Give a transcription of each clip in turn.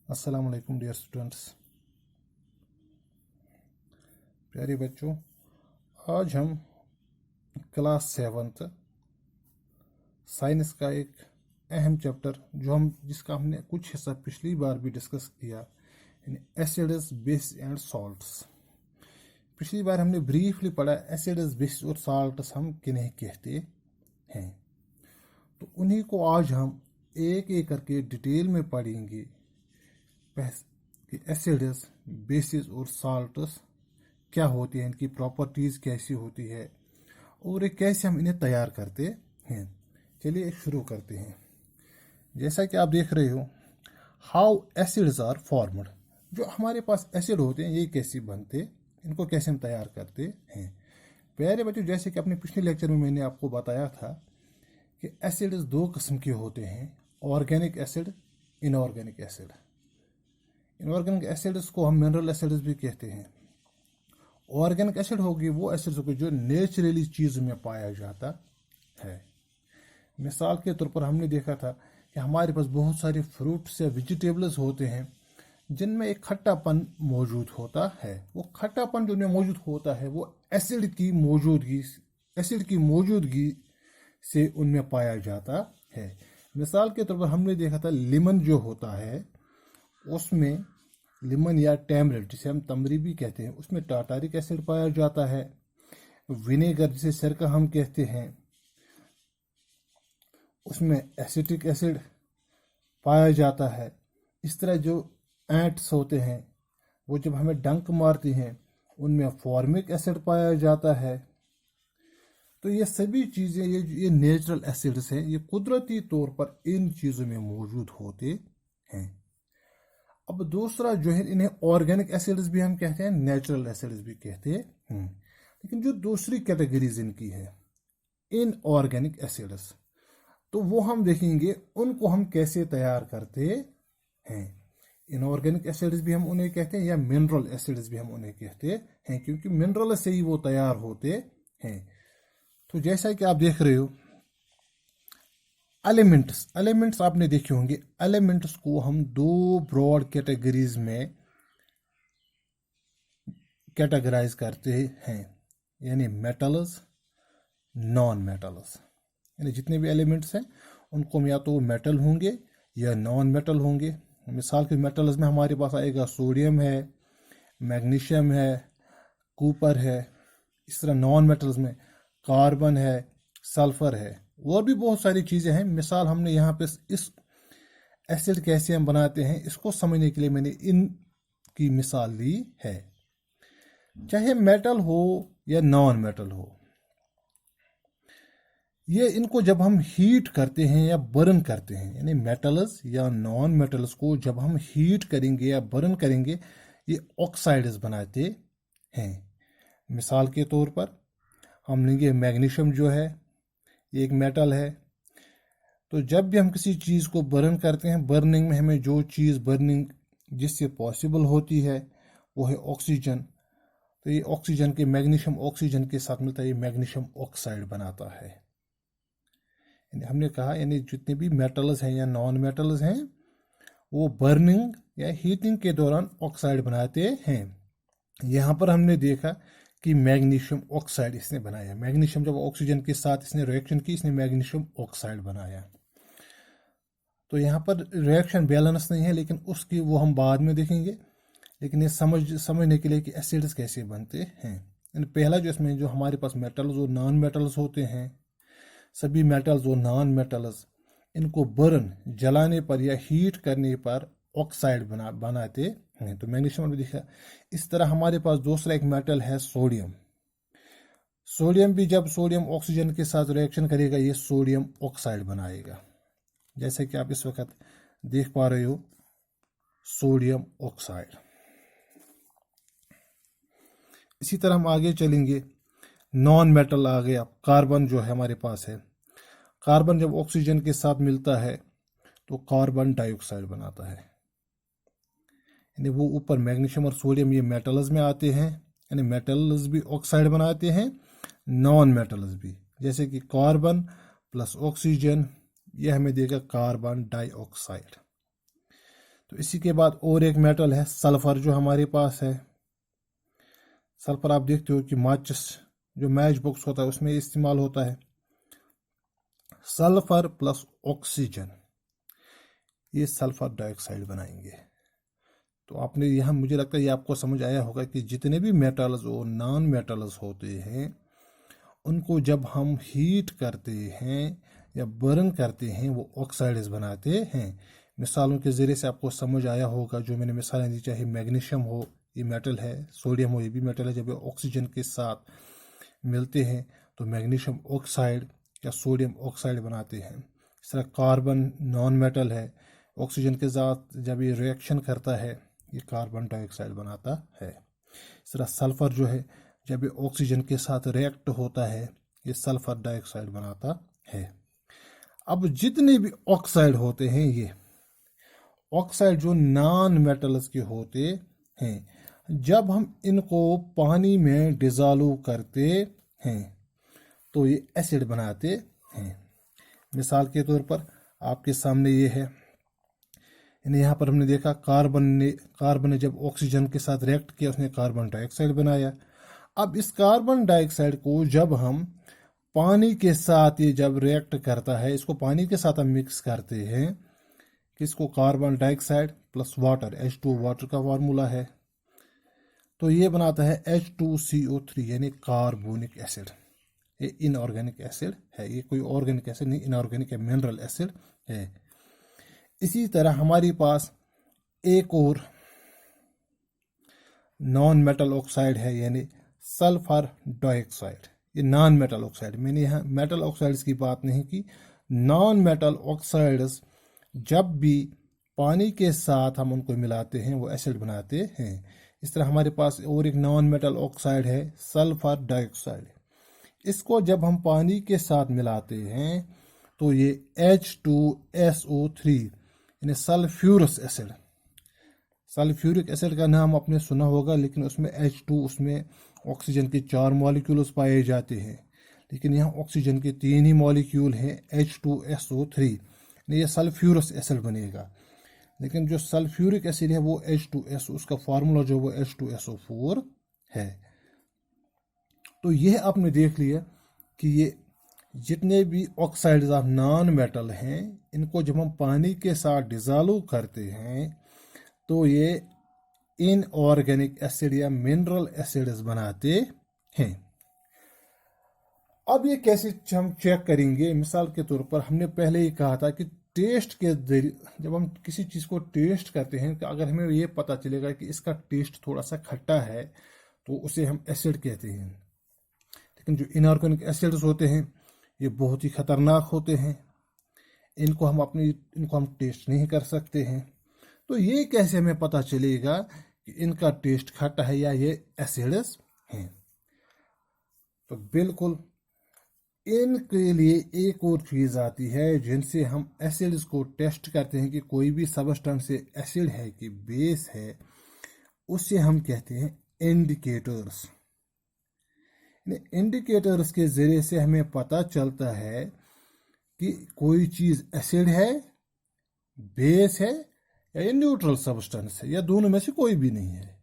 अस्सलाम वालेकुम dear students. प्यारे बच्चों, आज हम क्लास 7th साइंस का एक अहम चैप्टर जिसका हमने कुछ हिस्सा पिछली बार भी डिस्कस किया, यानी एसिड्स, बेस एंड सॉल्ट्स। पिछली बार हमने ब्रीफली पढ़ा एसिड्स, बेस और सॉल्ट्स हम किन्हें कहते हैं। तो उन्हीं को आज हम एक एक करके डिटेल में पढ़ेंगे कि एसिड्स, बेसिस और साल्ट्स क्या होती हैं, इनकी प्रॉपर्टीज़ कैसी होती है और ये कैसे हम इन्हें तैयार करते हैं। चलिए शुरू करते हैं। जैसा कि आप देख रहे हो, हाउ एसिड्स आर फॉर्मड। जो हमारे पास एसिड होते हैं ये कैसे बनते, इनको कैसे हम तैयार करते हैं। प्यारे बच्चों, जैसे कि अपने पिछले लेक्चर में मैंने आपको बताया था कि एसिड्स दो किस्म के होते हैं, organic acid, inorganic acid. Inorganic acids को हम मिनरल एसिड्स भी कहते हैं। ऑर्गेनिक एसिड होगी वो एसिड्स होगी जो नेचुरली चीज़ में पाया जाता है। मिसाल के तौर पर हमने देखा था कि हमारे पास बहुत सारे फ्रूट्स या वेजिटेबल्स होते हैं जिनमें एक खट्टापन मौजूद होता है। वो खट्टापन जो मौजूद होता है वो एसिड की मौजूदगी से उनमें पाया जाता है। मिसाल के तौर पर हमने देखा था लेमन जो होता है उसमें, लेमन या टैमरिंड जिसे हम तमरी भी कहते हैं, उसमें टार्टारिक एसिड पाया जाता है। विनेगर जिसे सिरका हम कहते हैं उसमें एसिटिक एसिड पाया जाता है। इस तरह जो एंट्स होते हैं वो जब हमें डंक मारती हैं उनमें फॉर्मिक एसिड पाया जाता है। तो ये सभी चीज़ें, ये नेचुरल एसिड्स हैं, ये कुदरती तौर पर इन चीज़ों में मौजूद होते हैं। अब दूसरा जो है, इन्हें ऑर्गेनिक एसिड्स भी हम कहते हैं, नेचुरल एसिड्स भी कहते हैं। लेकिन जो दूसरी कैटेगरीज इनकी है, इनऑर्गेनिक एसिड्स, तो वो हम देखेंगे उनको हम कैसे तैयार करते हैं। इनऑर्गेनिक एसिड्स भी हम उन्हें कहते हैं या मिनरल एसिड्स भी हम उन्हें कहते हैं, क्योंकि मिनरल से ही वो तैयार होते हैं। तो जैसा कि आप देख रहे हो, एलिमेंट्स आपने देखे होंगे। एलिमेंट्स को हम दो ब्रॉड कैटेगरीज में कैटेगराइज करते हैं, यानी मेटल्स, नॉन मेटल्स। यानी जितने भी एलिमेंट्स हैं उनको या तो मेटल होंगे या नॉन मेटल होंगे। मिसाल के मेटल्स में हमारे पास आएगा सोडियम है, मैग्नीशियम है, कूपर है। इस तरह नॉन मेटल्स में कार्बन है, सल्फर है, और भी बहुत सारी चीज़ें हैं। मिसाल हमने यहाँ पे इस एसिड कैसे हम बनाते हैं इसको समझने के लिए मैंने इन की मिसाल ली है। चाहे मेटल हो या नॉन मेटल हो, ये इनको जब हम हीट करते हैं या बर्न करते हैं, यानी मेटल्स या नॉन मेटल्स को जब हम हीट करेंगे या बर्न करेंगे, ये ऑक्साइड्स बनाते हैं। मिसाल के तौर पर हम लेंगे मैग्नीशियम, जो है ये एक मेटल है। तो जब भी हम किसी चीज़ को बर्न करते हैं, बर्निंग में हमें जो चीज़ बर्निंग जिससे पॉसिबल होती है वो है ऑक्सीजन। तो ये ऑक्सीजन के, मैग्नीशियम ऑक्सीजन के साथ मिलता है, ये मैग्नीशियम ऑक्साइड बनाता है। हमने कहा यानी जितने भी मेटल्स हैं या नॉन मेटल्स हैं वो बर्निंग या हीटिंग के दौरान ऑक्साइड बनाते हैं। यहाँ पर हमने देखा कि मैग्नीशियम ऑक्साइड इसने बनाया। मैग्नीशियम जब ऑक्सीजन के साथ इसने रिएक्शन की, इसने मैग्नीशियम ऑक्साइड बनाया। तो यहाँ पर रिएक्शन बैलेंस नहीं है, लेकिन उसकी वो हम बाद में देखेंगे। लेकिन ये समझने के लिए कि एसिड्स कैसे बनते हैं। पहला जो इसमें जो हमारे पास मेटल्स और नॉन मेटल्स होते हैं, सभी मेटल्स और नॉन मेटल्स, इनको बर्न, जलाने पर या हीट करने पर ऑक्साइड बनाते हैं। तो मैग्नीशियम भी दिखा। इस तरह हमारे पास दूसरा एक मेटल है सोडियम। सोडियम भी जब सोडियम ऑक्सीजन के साथ रिएक्शन करेगा ये सोडियम ऑक्साइड बनाएगा, जैसे कि आप इस वक्त देख पा रहे हो, सोडियम ऑक्साइड। इसी तरह हम आगे चलेंगे, नॉन मेटल आ गया, कार्बन जो है हमारे पास है। कार्बन जब ऑक्सीजन के साथ मिलता है तो कार्बन डाइऑक्साइड बनाता है। यानी वो ऊपर मैग्नीशियम और सोडियम ये मेटल्स में आते हैं, यानी मेटल्स भी ऑक्साइड बनाते हैं, नॉन मेटल्स भी, जैसे कि कार्बन प्लस ऑक्सीजन, यह हमें देगा कार्बन डाइऑक्साइड। तो इसी के बाद और एक मेटल है सल्फर जो हमारे पास है। सल्फर आप देखते हो कि माचिस जो मैच बॉक्स होता है उसमें इस्तेमाल होता है। सल्फर प्लस ऑक्सीजन ये सल्फर डाइऑक्साइड बनाएंगे। तो आपने यहाँ मुझे लगता है ये आपको समझ आया होगा कि जितने भी मेटल्स और नॉन मेटल्स होते हैं उनको जब हम हीट करते हैं या बर्न करते हैं वो ऑक्साइड्स बनाते हैं। मिसालों के ज़रिए से आपको समझ आया होगा जो मैंने मिसालें दी, चाहे मैग्नीशियम हो ये मेटल है, सोडियम हो ये भी मेटल है। जब ये ऑक्सीजन के साथ मिलते हैं तो मैग्नीशियम ऑक्साइड या सोडियम ऑक्साइड बनाते हैं। इस तरह कार्बन नॉन मेटल है, ऑक्सीजन के साथ जब ये रिएक्शन करता है ये कार्बन डाइऑक्साइड बनाता है। इस तरह सल्फर जो है जब ये ऑक्सीजन के साथ रिएक्ट होता है ये सल्फर डाइऑक्साइड बनाता है। अब जितने भी ऑक्साइड होते हैं ये ऑक्साइड जो नॉन मेटल्स के होते हैं, जब हम इनको पानी में डिजॉल्व करते हैं तो ये एसिड बनाते हैं। मिसाल के तौर पर आपके सामने ये है, यहाँ पर हमने देखा कार्बन ने जब ऑक्सीजन के साथ रिएक्ट किया उसने कार्बन डाइऑक्साइड बनाया। अब इस कार्बन डाइऑक्साइड को जब हम पानी के साथ ये जब रिएक्ट करता है, इसको पानी के साथ हम मिक्स करते हैं, किसको carbon dioxide plus water H2 water का फार्मूला है, तो ये बनाता है H2CO3 यानी कार्बोनिक एसिड। ये इनऑर्गेनिक एसिड है, ये कोई ऑर्गेनिक एसिड नहीं, इनऑर्गेनिक है, मिनरल एसिड है। इसी तरह हमारे पास एक और नॉन मेटल ऑक्साइड है यानी सल्फर डाइऑक्साइड। ये नॉन मेटल ऑक्साइड, मैंने यहाँ मेटल ऑक्साइड्स की बात नहीं की, नॉन मेटल ऑक्साइड्स जब भी पानी के साथ हम उनको मिलाते हैं वो एसिड बनाते हैं। इस तरह हमारे पास और एक नॉन मेटल ऑक्साइड है सल्फर डाइऑक्साइड। इसको जब हम पानी के साथ मिलाते हैं तो ये H2SO3 यानी सल्फ्यूरस एसिड। सल्फ्यूरिक एसिड का नाम आपने सुना होगा, लेकिन उसमें H2 उसमें ऑक्सीजन के 4 मॉलिक्यूल्स पाए जाते हैं, लेकिन यहाँ ऑक्सीजन के 3 ही मॉलिक्यूल हैं H2SO3, ये सल्फ्यूरस एसिड बनेगा। लेकिन जो सल्फ्यूरिक एसिड है वो H2SO, उसका फार्मूला जो वो H2SO4 है। तो यह आपने देख लिया कि ये जितने भी ऑक्साइड्स ऑफ नॉन मेटल हैं इनको जब हम पानी के साथ डिजॉल्व करते हैं तो ये इनऑर्गेनिक एसिड या मिनरल एसिड्स बनाते हैं। अब ये कैसे हम चेक करेंगे? मिसाल के तौर पर हमने पहले ही कहा था कि टेस्ट के जरिए जब हम किसी चीज़ को टेस्ट करते हैं तो अगर हमें ये पता चलेगा कि इसका टेस्ट थोड़ा सा खट्टा है तो उसे हम एसिड कहते हैं। लेकिन जो इनऑर्गेनिक एसिड्स होते हैं ये बहुत ही खतरनाक होते हैं, इनको हम टेस्ट नहीं कर सकते हैं। तो ये कैसे हमें पता चलेगा कि इनका टेस्ट खट्टा है या ये एसिड्स हैं? तो बिल्कुल इनके लिए एक और चीज़ आती है जिनसे हम एसिड्स को टेस्ट करते हैं कि कोई भी सबस्टेंस एसिड है कि बेस है, उससे हम कहते हैं इंडिकेटर्स। इंडिकेटर्स के ज़रिए से हमें पता चलता है कि कोई चीज़ एसिड है, बेस है या ये न्यूट्रल सब्सटेंस है या दोनों में से कोई भी नहीं है।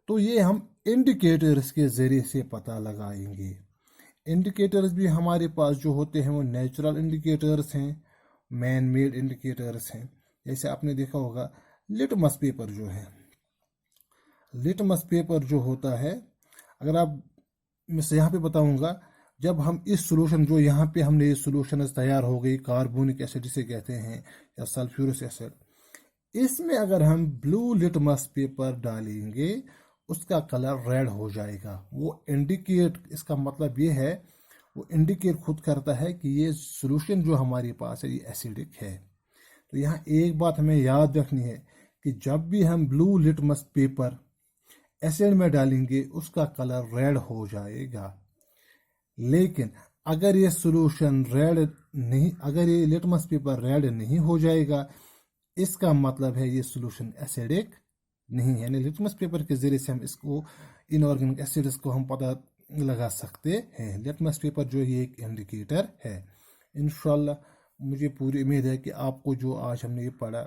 तो ये हम इंडिकेटर्स के ज़रिए से पता लगाएंगे। इंडिकेटर्स भी हमारे पास जो होते हैं वो नेचुरल इंडिकेटर्स हैं, मैन मेड इंडिकेटर्स हैं। जैसे आपने देखा होगा लिटमस पेपर जो है, लिटमस पेपर जो होता है, अगर आप मैं यहाँ पे बताऊंगा, जब हम इस सोल्यूशन जो यहाँ पे हमने ये सोल्यूशन तैयार हो गई कार्बोनिक एसिड जिसे कहते हैं या सल्फ्यूरिक एसिड, इसमें अगर हम ब्लू लिटमस पेपर डालेंगे उसका कलर रेड हो जाएगा। वो इंडिकेट, इसका मतलब ये है वो इंडिकेट खुद करता है कि ये सोल्यूशन जो हमारे पास है ये एसिडिक है। तो यहाँ एक बात हमें याद रखनी है कि जब भी हम ब्लू लिटमस पेपर एसिड में डालेंगे उसका कलर रेड हो जाएगा। लेकिन अगर ये सोल्यूशन रेड नहीं, अगर ये लिटमस पेपर रेड नहीं हो जाएगा, इसका मतलब है ये सोल्यूशन एसिडिक नहीं है। यानी लिटमस पेपर के जरिए से हम इसको इनऑर्गेनिक एसिड्स को हम पता लगा सकते हैं। लिटमस पेपर जो ये एक इंडिकेटर है। इंशाल्लाह मुझे पूरी उम्मीद है कि आपको जो आज हमने ये पढ़ा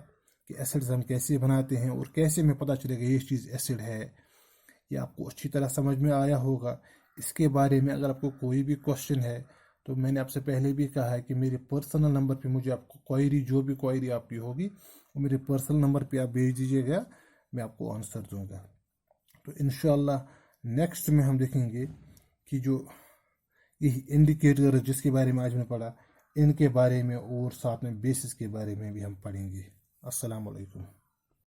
कि एसिड्स हम कैसे बनाते हैं और कैसे हमें पता चलेगा ये चीज़ एसिड है। ये आपको अच्छी तरह समझ में आया होगा। इसके बारे में अगर आपको कोई भी क्वेश्चन है तो मैंने आपसे पहले भी कहा है कि मेरे पर्सनल नंबर पे मुझे आपको क्वेरी, जो भी क्वेरी आपकी होगी वो मेरे पर्सनल नंबर पे आप भेज दीजिएगा, मैं आपको आंसर दूंगा। तो इंशाल्लाह नेक्स्ट में हम देखेंगे कि जो ये इंडिकेटर जिसके बारे में आज मैंने पढ़ा, इनके बारे में और साथ में बेसिस के बारे में भी हम पढ़ेंगे। अस्सलाम वालेकुम।